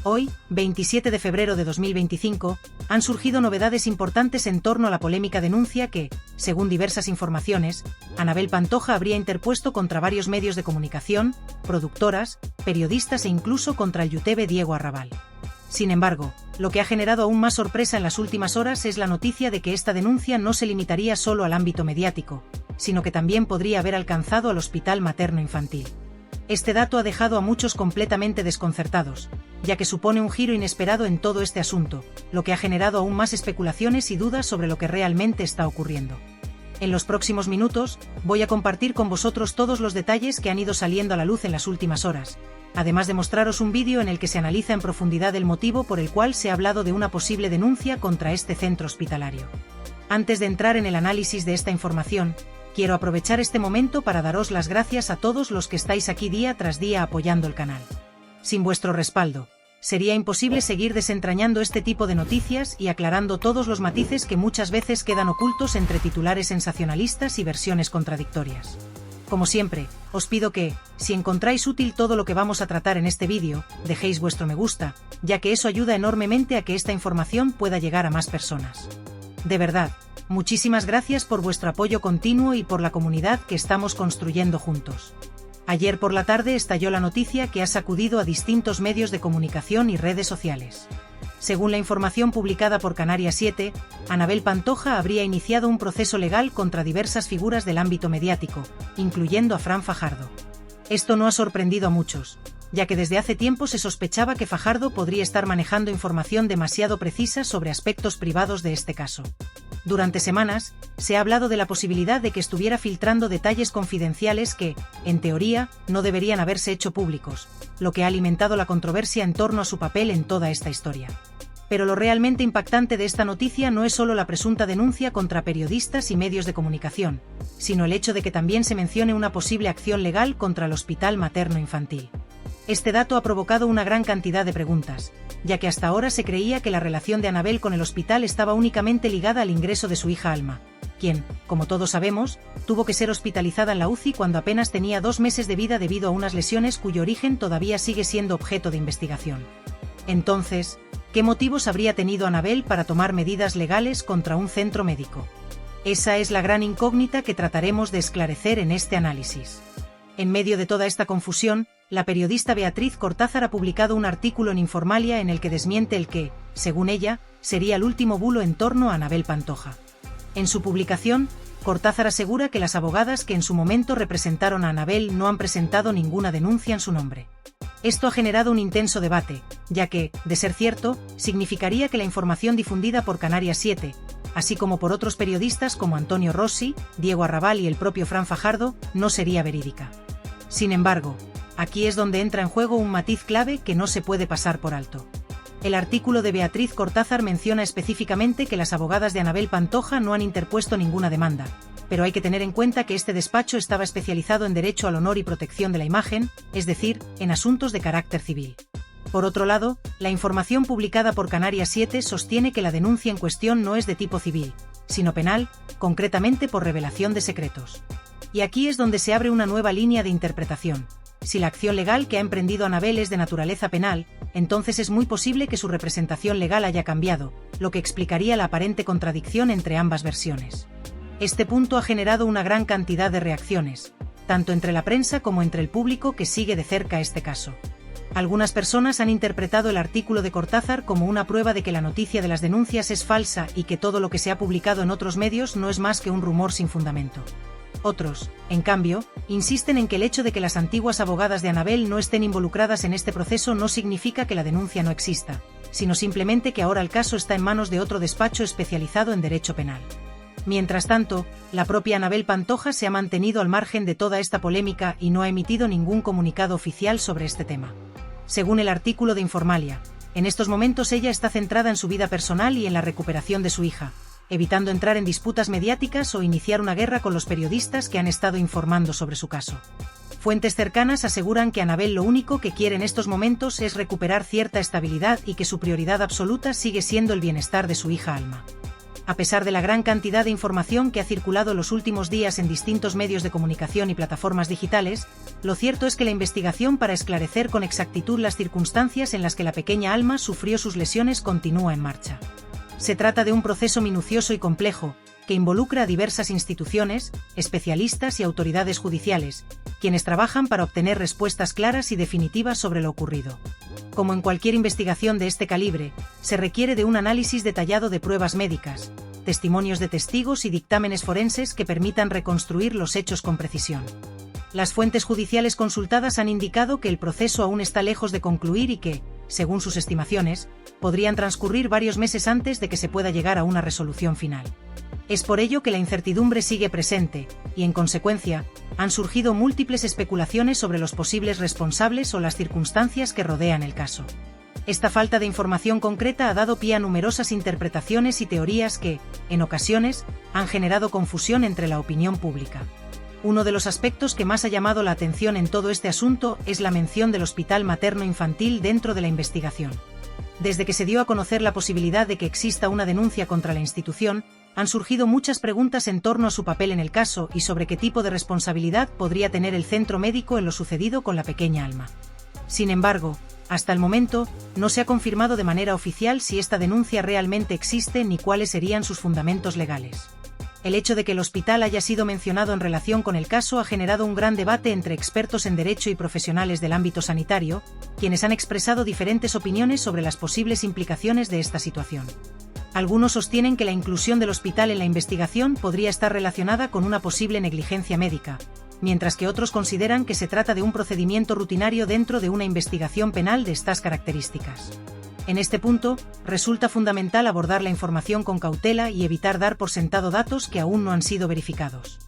Hoy, 27 de febrero de 2025, han surgido novedades importantes en torno a la polémica denuncia que, según diversas informaciones, Anabel Pantoja habría interpuesto contra varios medios de comunicación, productoras, periodistas e incluso contra el youtuber Diego Arrabal. Sin embargo, lo que ha generado aún más sorpresa en las últimas horas es la noticia de que esta denuncia no se limitaría solo al ámbito mediático, sino que también podría haber alcanzado al Hospital Materno-Infantil. Este dato ha dejado a muchos completamente desconcertados, ya que supone un giro inesperado en todo este asunto, lo que ha generado aún más especulaciones y dudas sobre lo que realmente está ocurriendo. En los próximos minutos, voy a compartir con vosotros todos los detalles que han ido saliendo a la luz en las últimas horas, además de mostraros un vídeo en el que se analiza en profundidad el motivo por el cual se ha hablado de una posible denuncia contra este centro hospitalario. Antes de entrar en el análisis de esta información, quiero aprovechar este momento para daros las gracias a todos los que estáis aquí día tras día apoyando el canal. Sin vuestro respaldo, sería imposible seguir desentrañando este tipo de noticias y aclarando todos los matices que muchas veces quedan ocultos entre titulares sensacionalistas y versiones contradictorias. Como siempre, os pido que, si encontráis útil todo lo que vamos a tratar en este vídeo, dejéis vuestro me gusta, ya que eso ayuda enormemente a que esta información pueda llegar a más personas. De verdad, muchísimas gracias por vuestro apoyo continuo y por la comunidad que estamos construyendo juntos. Ayer por la tarde estalló la noticia que ha sacudido a distintos medios de comunicación y redes sociales. Según la información publicada por Canarias 7, Anabel Pantoja habría iniciado un proceso legal contra diversas figuras del ámbito mediático, incluyendo a Fran Fajardo. Esto no ha sorprendido a muchos, ya que desde hace tiempo se sospechaba que Fajardo podría estar manejando información demasiado precisa sobre aspectos privados de este caso. Durante semanas, se ha hablado de la posibilidad de que estuviera filtrando detalles confidenciales que, en teoría, no deberían haberse hecho públicos, lo que ha alimentado la controversia en torno a su papel en toda esta historia. Pero lo realmente impactante de esta noticia no es solo la presunta denuncia contra periodistas y medios de comunicación, sino el hecho de que también se mencione una posible acción legal contra el Hospital Materno-Infantil. Este dato ha provocado una gran cantidad de preguntas, ya que hasta ahora se creía que la relación de Anabel con el hospital estaba únicamente ligada al ingreso de su hija Alma, quien, como todos sabemos, tuvo que ser hospitalizada en la UCI cuando apenas tenía 2 meses de vida debido a unas lesiones cuyo origen todavía sigue siendo objeto de investigación. Entonces, ¿qué motivos habría tenido Anabel para tomar medidas legales contra un centro médico? Esa es la gran incógnita que trataremos de esclarecer en este análisis. En medio de toda esta confusión, la periodista Beatriz Cortázar ha publicado un artículo en Informalia en el que desmiente el que, según ella, sería el último bulo en torno a Anabel Pantoja. En su publicación, Cortázar asegura que las abogadas que en su momento representaron a Anabel no han presentado ninguna denuncia en su nombre. Esto ha generado un intenso debate, ya que, de ser cierto, significaría que la información difundida por Canarias 7, así como por otros periodistas como Antonio Rossi, Diego Arrabal y el propio Fran Fajardo, no sería verídica. Sin embargo, aquí es donde entra en juego un matiz clave que no se puede pasar por alto. El artículo de Beatriz Cortázar menciona específicamente que las abogadas de Anabel Pantoja no han interpuesto ninguna demanda, pero hay que tener en cuenta que este despacho estaba especializado en derecho al honor y protección de la imagen, es decir, en asuntos de carácter civil. Por otro lado, la información publicada por Canarias 7 sostiene que la denuncia en cuestión no es de tipo civil, sino penal, concretamente por revelación de secretos. Y aquí es donde se abre una nueva línea de interpretación. Si la acción legal que ha emprendido Anabel es de naturaleza penal, entonces es muy posible que su representación legal haya cambiado, lo que explicaría la aparente contradicción entre ambas versiones. Este punto ha generado una gran cantidad de reacciones, tanto entre la prensa como entre el público que sigue de cerca este caso. Algunas personas han interpretado el artículo de Cortázar como una prueba de que la noticia de las denuncias es falsa y que todo lo que se ha publicado en otros medios no es más que un rumor sin fundamento. Otros, en cambio, insisten en que el hecho de que las antiguas abogadas de Anabel no estén involucradas en este proceso no significa que la denuncia no exista, sino simplemente que ahora el caso está en manos de otro despacho especializado en derecho penal. Mientras tanto, la propia Anabel Pantoja se ha mantenido al margen de toda esta polémica y no ha emitido ningún comunicado oficial sobre este tema. Según el artículo de Informalia, en estos momentos ella está centrada en su vida personal y en la recuperación de su hija, evitando entrar en disputas mediáticas o iniciar una guerra con los periodistas que han estado informando sobre su caso. Fuentes cercanas aseguran que Anabel lo único que quiere en estos momentos es recuperar cierta estabilidad y que su prioridad absoluta sigue siendo el bienestar de su hija Alma. A pesar de la gran cantidad de información que ha circulado los últimos días en distintos medios de comunicación y plataformas digitales, lo cierto es que la investigación para esclarecer con exactitud las circunstancias en las que la pequeña Alma sufrió sus lesiones continúa en marcha. Se trata de un proceso minucioso y complejo, que involucra a diversas instituciones, especialistas y autoridades judiciales, quienes trabajan para obtener respuestas claras y definitivas sobre lo ocurrido. Como en cualquier investigación de este calibre, se requiere de un análisis detallado de pruebas médicas, testimonios de testigos y dictámenes forenses que permitan reconstruir los hechos con precisión. Las fuentes judiciales consultadas han indicado que el proceso aún está lejos de concluir y que, según sus estimaciones, podrían transcurrir varios meses antes de que se pueda llegar a una resolución final. Es por ello que la incertidumbre sigue presente, y en consecuencia, han surgido múltiples especulaciones sobre los posibles responsables o las circunstancias que rodean el caso. Esta falta de información concreta ha dado pie a numerosas interpretaciones y teorías que, en ocasiones, han generado confusión entre la opinión pública. Uno de los aspectos que más ha llamado la atención en todo este asunto es la mención del Hospital Materno-Infantil dentro de la investigación. Desde que se dio a conocer la posibilidad de que exista una denuncia contra la institución, han surgido muchas preguntas en torno a su papel en el caso y sobre qué tipo de responsabilidad podría tener el centro médico en lo sucedido con la pequeña Alma. Sin embargo, hasta el momento, no se ha confirmado de manera oficial si esta denuncia realmente existe ni cuáles serían sus fundamentos legales. El hecho de que el hospital haya sido mencionado en relación con el caso ha generado un gran debate entre expertos en derecho y profesionales del ámbito sanitario, quienes han expresado diferentes opiniones sobre las posibles implicaciones de esta situación. Algunos sostienen que la inclusión del hospital en la investigación podría estar relacionada con una posible negligencia médica, mientras que otros consideran que se trata de un procedimiento rutinario dentro de una investigación penal de estas características. En este punto, resulta fundamental abordar la información con cautela y evitar dar por sentado datos que aún no han sido verificados.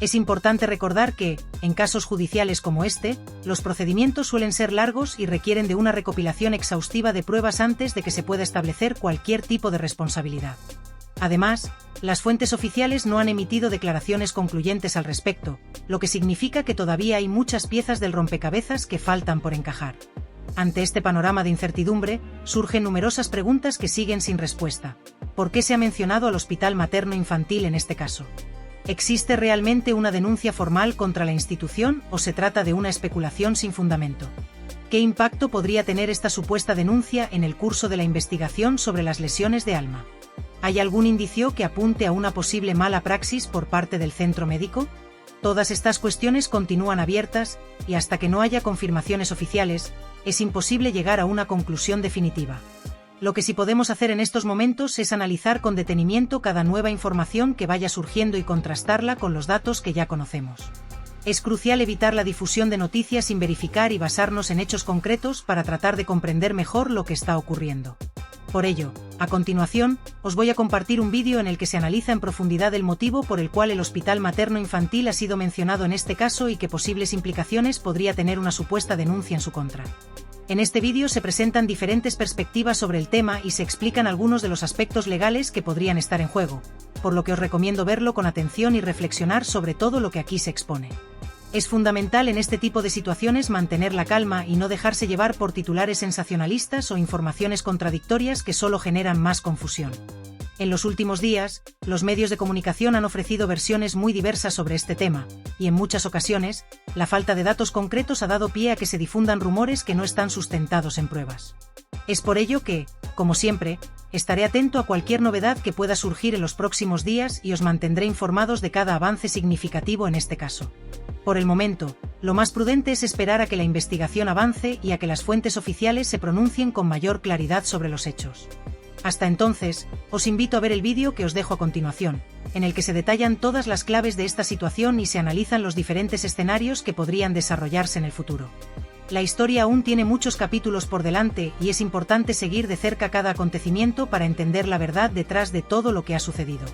Es importante recordar que, en casos judiciales como este, los procedimientos suelen ser largos y requieren de una recopilación exhaustiva de pruebas antes de que se pueda establecer cualquier tipo de responsabilidad. Además, las fuentes oficiales no han emitido declaraciones concluyentes al respecto, lo que significa que todavía hay muchas piezas del rompecabezas que faltan por encajar. Ante este panorama de incertidumbre, surgen numerosas preguntas que siguen sin respuesta. ¿Por qué se ha mencionado al Hospital Materno-Infantil en este caso? ¿Existe realmente una denuncia formal contra la institución o se trata de una especulación sin fundamento? ¿Qué impacto podría tener esta supuesta denuncia en el curso de la investigación sobre las lesiones de Alma? ¿Hay algún indicio que apunte a una posible mala praxis por parte del centro médico? Todas estas cuestiones continúan abiertas, y hasta que no haya confirmaciones oficiales, es imposible llegar a una conclusión definitiva. Lo que sí podemos hacer en estos momentos es analizar con detenimiento cada nueva información que vaya surgiendo y contrastarla con los datos que ya conocemos. Es crucial evitar la difusión de noticias sin verificar y basarnos en hechos concretos para tratar de comprender mejor lo que está ocurriendo. Por ello, a continuación, os voy a compartir un vídeo en el que se analiza en profundidad el motivo por el cual el Hospital Materno-Infantil ha sido mencionado en este caso y qué posibles implicaciones podría tener una supuesta denuncia en su contra. En este vídeo se presentan diferentes perspectivas sobre el tema y se explican algunos de los aspectos legales que podrían estar en juego, por lo que os recomiendo verlo con atención y reflexionar sobre todo lo que aquí se expone. Es fundamental en este tipo de situaciones mantener la calma y no dejarse llevar por titulares sensacionalistas o informaciones contradictorias que solo generan más confusión. En los últimos días, los medios de comunicación han ofrecido versiones muy diversas sobre este tema, y en muchas ocasiones, la falta de datos concretos ha dado pie a que se difundan rumores que no están sustentados en pruebas. Es por ello que, como siempre, estaré atento a cualquier novedad que pueda surgir en los próximos días y os mantendré informados de cada avance significativo en este caso. Por el momento, lo más prudente es esperar a que la investigación avance y a que las fuentes oficiales se pronuncien con mayor claridad sobre los hechos. Hasta entonces, os invito a ver el vídeo que os dejo a continuación, en el que se detallan todas las claves de esta situación y se analizan los diferentes escenarios que podrían desarrollarse en el futuro. La historia aún tiene muchos capítulos por delante y es importante seguir de cerca cada acontecimiento para entender la verdad detrás de todo lo que ha sucedido.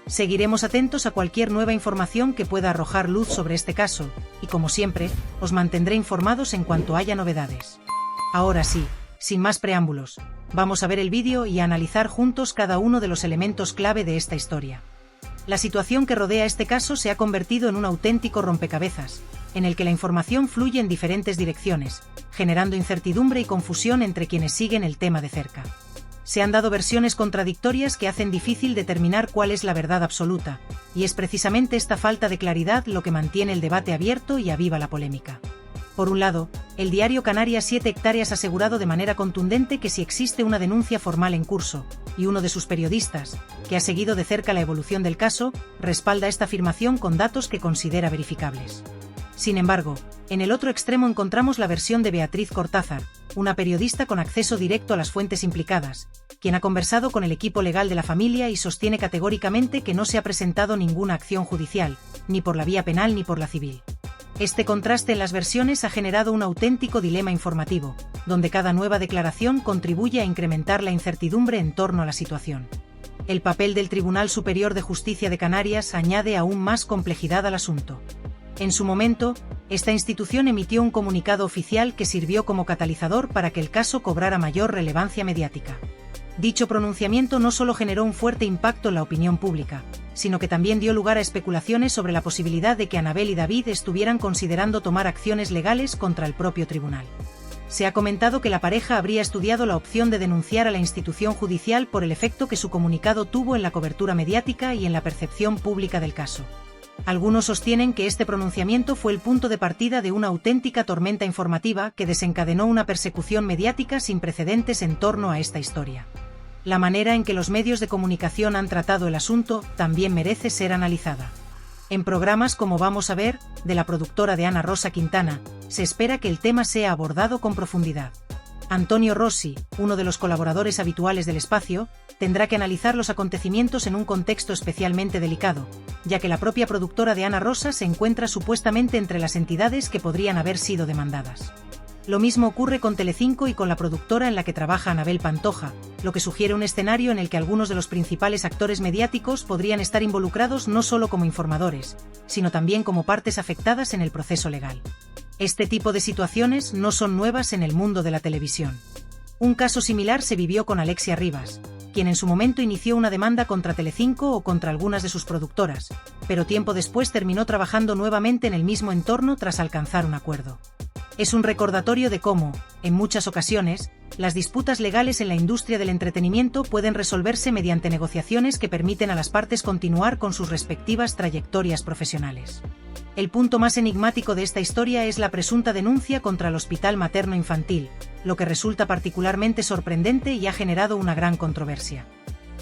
Seguiremos atentos a cualquier nueva información que pueda arrojar luz sobre este caso, y como siempre, os mantendré informados en cuanto haya novedades. Ahora sí, sin más preámbulos, vamos a ver el vídeo y a analizar juntos cada uno de los elementos clave de esta historia. La situación que rodea este caso se ha convertido en un auténtico rompecabezas, en el que la información fluye en diferentes direcciones, generando incertidumbre y confusión entre quienes siguen el tema de cerca. Se han dado versiones contradictorias que hacen difícil determinar cuál es la verdad absoluta, y es precisamente esta falta de claridad lo que mantiene el debate abierto y aviva la polémica. Por un lado, el diario Canarias 7 Hectáreas ha asegurado de manera contundente que si existe una denuncia formal en curso, y uno de sus periodistas, que ha seguido de cerca la evolución del caso, respalda esta afirmación con datos que considera verificables. Sin embargo, en el otro extremo encontramos la versión de Beatriz Cortázar, una periodista con acceso directo a las fuentes implicadas, quien ha conversado con el equipo legal de la familia y sostiene categóricamente que no se ha presentado ninguna acción judicial, ni por la vía penal ni por la civil. Este contraste en las versiones ha generado un auténtico dilema informativo, donde cada nueva declaración contribuye a incrementar la incertidumbre en torno a la situación. El papel del Tribunal Superior de Justicia de Canarias añade aún más complejidad al asunto. En su momento, esta institución emitió un comunicado oficial que sirvió como catalizador para que el caso cobrara mayor relevancia mediática. Dicho pronunciamiento no solo generó un fuerte impacto en la opinión pública, sino que también dio lugar a especulaciones sobre la posibilidad de que Anabel y David estuvieran considerando tomar acciones legales contra el propio tribunal. Se ha comentado que la pareja habría estudiado la opción de denunciar a la institución judicial por el efecto que su comunicado tuvo en la cobertura mediática y en la percepción pública del caso. Algunos sostienen que este pronunciamiento fue el punto de partida de una auténtica tormenta informativa que desencadenó una persecución mediática sin precedentes en torno a esta historia. La manera en que los medios de comunicación han tratado el asunto también merece ser analizada. En programas como Vamos a ver, de la productora de Ana Rosa Quintana, se espera que el tema sea abordado con profundidad. Antonio Rossi, uno de los colaboradores habituales del espacio, tendrá que analizar los acontecimientos en un contexto especialmente delicado, ya que la propia productora de Ana Rosa se encuentra supuestamente entre las entidades que podrían haber sido demandadas. Lo mismo ocurre con Telecinco y con la productora en la que trabaja Anabel Pantoja, lo que sugiere un escenario en el que algunos de los principales actores mediáticos podrían estar involucrados no solo como informadores, sino también como partes afectadas en el proceso legal. Este tipo de situaciones no son nuevas en el mundo de la televisión. Un caso similar se vivió con Alexia Rivas, quien en su momento inició una demanda contra Telecinco o contra algunas de sus productoras, pero tiempo después terminó trabajando nuevamente en el mismo entorno tras alcanzar un acuerdo. Es un recordatorio de cómo, en muchas ocasiones, las disputas legales en la industria del entretenimiento pueden resolverse mediante negociaciones que permiten a las partes continuar con sus respectivas trayectorias profesionales. El punto más enigmático de esta historia es la presunta denuncia contra el Hospital Materno Infantil, lo que resulta particularmente sorprendente y ha generado una gran controversia.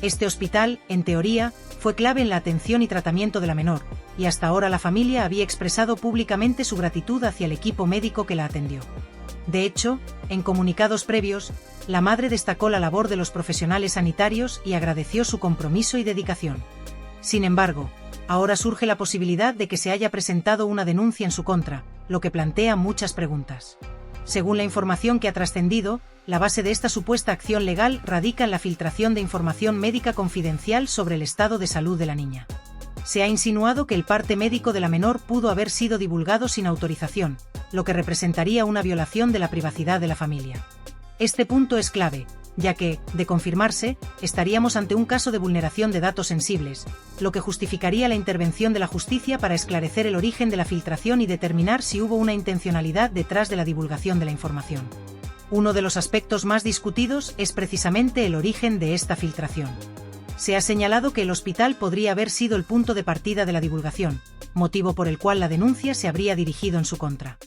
Este hospital, en teoría, fue clave en la atención y tratamiento de la menor, y hasta ahora la familia había expresado públicamente su gratitud hacia el equipo médico que la atendió. De hecho, en comunicados previos, la madre destacó la labor de los profesionales sanitarios y agradeció su compromiso y dedicación. Sin embargo, ahora surge la posibilidad de que se haya presentado una denuncia en su contra, lo que plantea muchas preguntas. Según la información que ha trascendido, la base de esta supuesta acción legal radica en la filtración de información médica confidencial sobre el estado de salud de la niña. Se ha insinuado que el parte médico de la menor pudo haber sido divulgado sin autorización, lo que representaría una violación de la privacidad de la familia. Este punto es clave, ya que, de confirmarse, estaríamos ante un caso de vulneración de datos sensibles, lo que justificaría la intervención de la justicia para esclarecer el origen de la filtración y determinar si hubo una intencionalidad detrás de la divulgación de la información. Uno de los aspectos más discutidos es precisamente el origen de esta filtración. Se ha señalado que el hospital podría haber sido el punto de partida de la divulgación, motivo por el cual la denuncia se habría dirigido en su contra.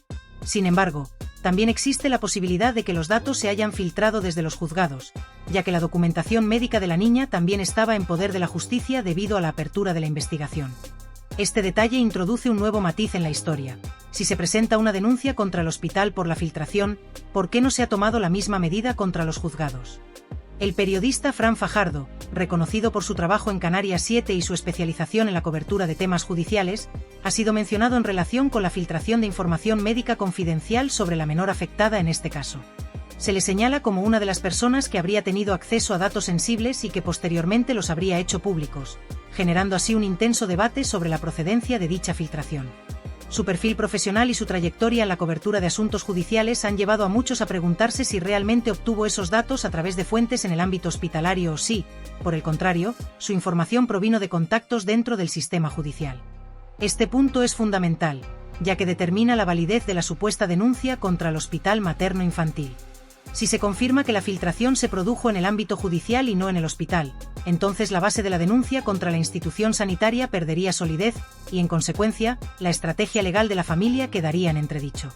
Sin embargo, también existe la posibilidad de que los datos se hayan filtrado desde los juzgados, ya que la documentación médica de la niña también estaba en poder de la justicia debido a la apertura de la investigación. Este detalle introduce un nuevo matiz en la historia. Si se presenta una denuncia contra el hospital por la filtración, ¿por qué no se ha tomado la misma medida contra los juzgados? El periodista Fran Fajardo, reconocido por su trabajo en Canarias 7 y su especialización en la cobertura de temas judiciales, ha sido mencionado en relación con la filtración de información médica confidencial sobre la menor afectada en este caso. Se le señala como una de las personas que habría tenido acceso a datos sensibles y que posteriormente los habría hecho públicos, generando así un intenso debate sobre la procedencia de dicha filtración. Su perfil profesional y su trayectoria en la cobertura de asuntos judiciales han llevado a muchos a preguntarse si realmente obtuvo esos datos a través de fuentes en el ámbito hospitalario o si, por el contrario, su información provino de contactos dentro del sistema judicial. Este punto es fundamental, ya que determina la validez de la supuesta denuncia contra el Hospital Materno Infantil. Si se confirma que la filtración se produjo en el ámbito judicial y no en el hospital, entonces la base de la denuncia contra la institución sanitaria perdería solidez y, en consecuencia, la estrategia legal de la familia quedaría en entredicho.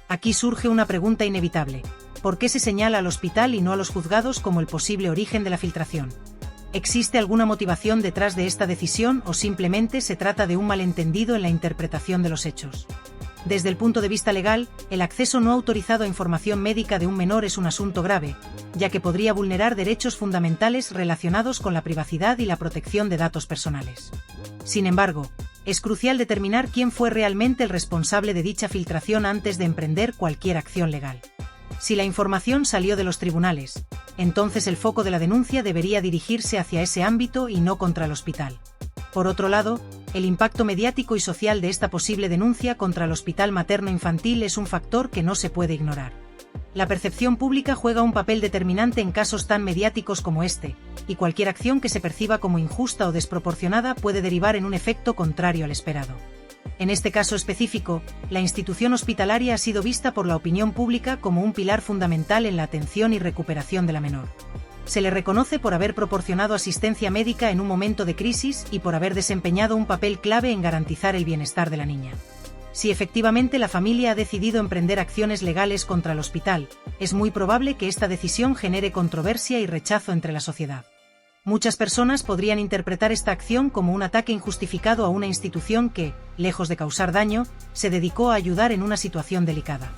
Aquí surge una pregunta inevitable: ¿por qué se señala al hospital y no a los juzgados como el posible origen de la filtración? ¿Existe alguna motivación detrás de esta decisión o simplemente se trata de un malentendido en la interpretación de los hechos? Desde el punto de vista legal, el acceso no autorizado a información médica de un menor es un asunto grave, ya que podría vulnerar derechos fundamentales relacionados con la privacidad y la protección de datos personales. Sin embargo, es crucial determinar quién fue realmente el responsable de dicha filtración antes de emprender cualquier acción legal. Si la información salió de los tribunales, entonces el foco de la denuncia debería dirigirse hacia ese ámbito y no contra el hospital. Por otro lado, el impacto mediático y social de esta posible denuncia contra el hospital materno-infantil es un factor que no se puede ignorar. La percepción pública juega un papel determinante en casos tan mediáticos como este, y cualquier acción que se perciba como injusta o desproporcionada puede derivar en un efecto contrario al esperado. En este caso específico, la institución hospitalaria ha sido vista por la opinión pública como un pilar fundamental en la atención y recuperación de la menor. Se le reconoce por haber proporcionado asistencia médica en un momento de crisis y por haber desempeñado un papel clave en garantizar el bienestar de la niña. Si efectivamente la familia ha decidido emprender acciones legales contra el hospital, es muy probable que esta decisión genere controversia y rechazo entre la sociedad. Muchas personas podrían interpretar esta acción como un ataque injustificado a una institución que, lejos de causar daño, se dedicó a ayudar en una situación delicada.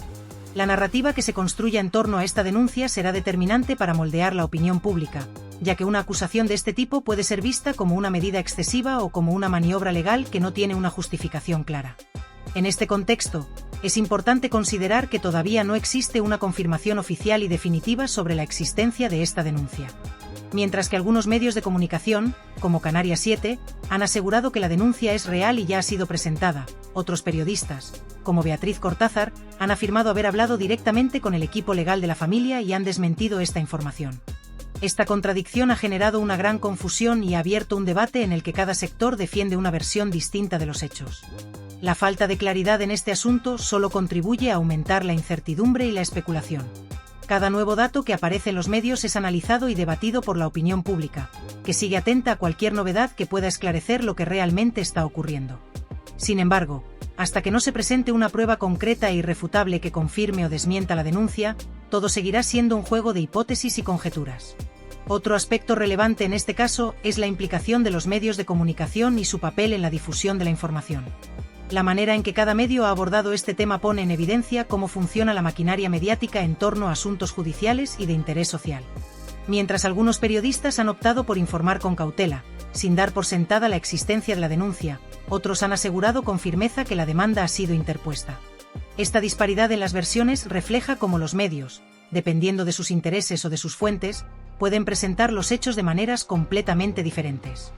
La narrativa que se construya en torno a esta denuncia será determinante para moldear la opinión pública, ya que una acusación de este tipo puede ser vista como una medida excesiva o como una maniobra legal que no tiene una justificación clara. En este contexto, es importante considerar que todavía no existe una confirmación oficial y definitiva sobre la existencia de esta denuncia. Mientras que algunos medios de comunicación, como Canarias 7, han asegurado que la denuncia es real y ya ha sido presentada, otros periodistas, como Beatriz Cortázar, han afirmado haber hablado directamente con el equipo legal de la familia y han desmentido esta información. Esta contradicción ha generado una gran confusión y ha abierto un debate en el que cada sector defiende una versión distinta de los hechos. La falta de claridad en este asunto solo contribuye a aumentar la incertidumbre y la especulación. Cada nuevo dato que aparece en los medios es analizado y debatido por la opinión pública, que sigue atenta a cualquier novedad que pueda esclarecer lo que realmente está ocurriendo. Sin embargo, hasta que no se presente una prueba concreta e irrefutable que confirme o desmienta la denuncia, todo seguirá siendo un juego de hipótesis y conjeturas. Otro aspecto relevante en este caso es la implicación de los medios de comunicación y su papel en la difusión de la información. La manera en que cada medio ha abordado este tema pone en evidencia cómo funciona la maquinaria mediática en torno a asuntos judiciales y de interés social. Mientras algunos periodistas han optado por informar con cautela, sin dar por sentada la existencia de la denuncia, otros han asegurado con firmeza que la demanda ha sido interpuesta. Esta disparidad en las versiones refleja cómo los medios, dependiendo de sus intereses o de sus fuentes, pueden presentar los hechos de maneras completamente diferentes.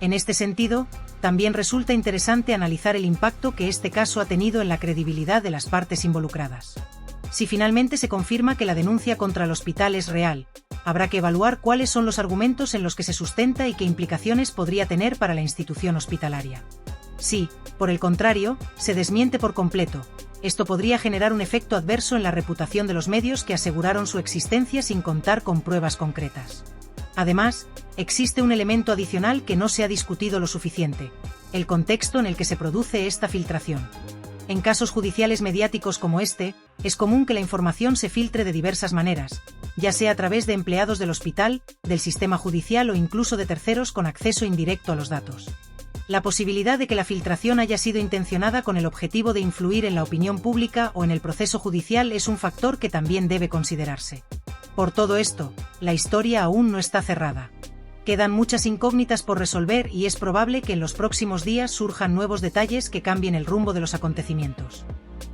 En este sentido, también resulta interesante analizar el impacto que este caso ha tenido en la credibilidad de las partes involucradas. Si finalmente se confirma que la denuncia contra el hospital es real, habrá que evaluar cuáles son los argumentos en los que se sustenta y qué implicaciones podría tener para la institución hospitalaria. Si, por el contrario, se desmiente por completo, esto podría generar un efecto adverso en la reputación de los medios que aseguraron su existencia sin contar con pruebas concretas. Además, existe un elemento adicional que no se ha discutido lo suficiente: el contexto en el que se produce esta filtración. En casos judiciales mediáticos como este, es común que la información se filtre de diversas maneras, ya sea a través de empleados del hospital, del sistema judicial o incluso de terceros con acceso indirecto a los datos. La posibilidad de que la filtración haya sido intencionada con el objetivo de influir en la opinión pública o en el proceso judicial es un factor que también debe considerarse. Por todo esto, la historia aún no está cerrada. Quedan muchas incógnitas por resolver y es probable que en los próximos días surjan nuevos detalles que cambien el rumbo de los acontecimientos.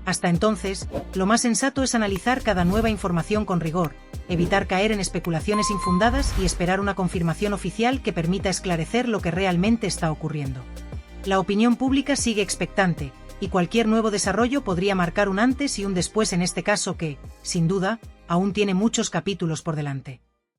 Hasta entonces, lo más sensato es analizar cada nueva información con rigor, evitar caer en especulaciones infundadas y esperar una confirmación oficial que permita esclarecer lo que realmente está ocurriendo. La opinión pública sigue expectante, y cualquier nuevo desarrollo podría marcar un antes y un después en este caso que, sin duda, aún tiene muchos capítulos por delante.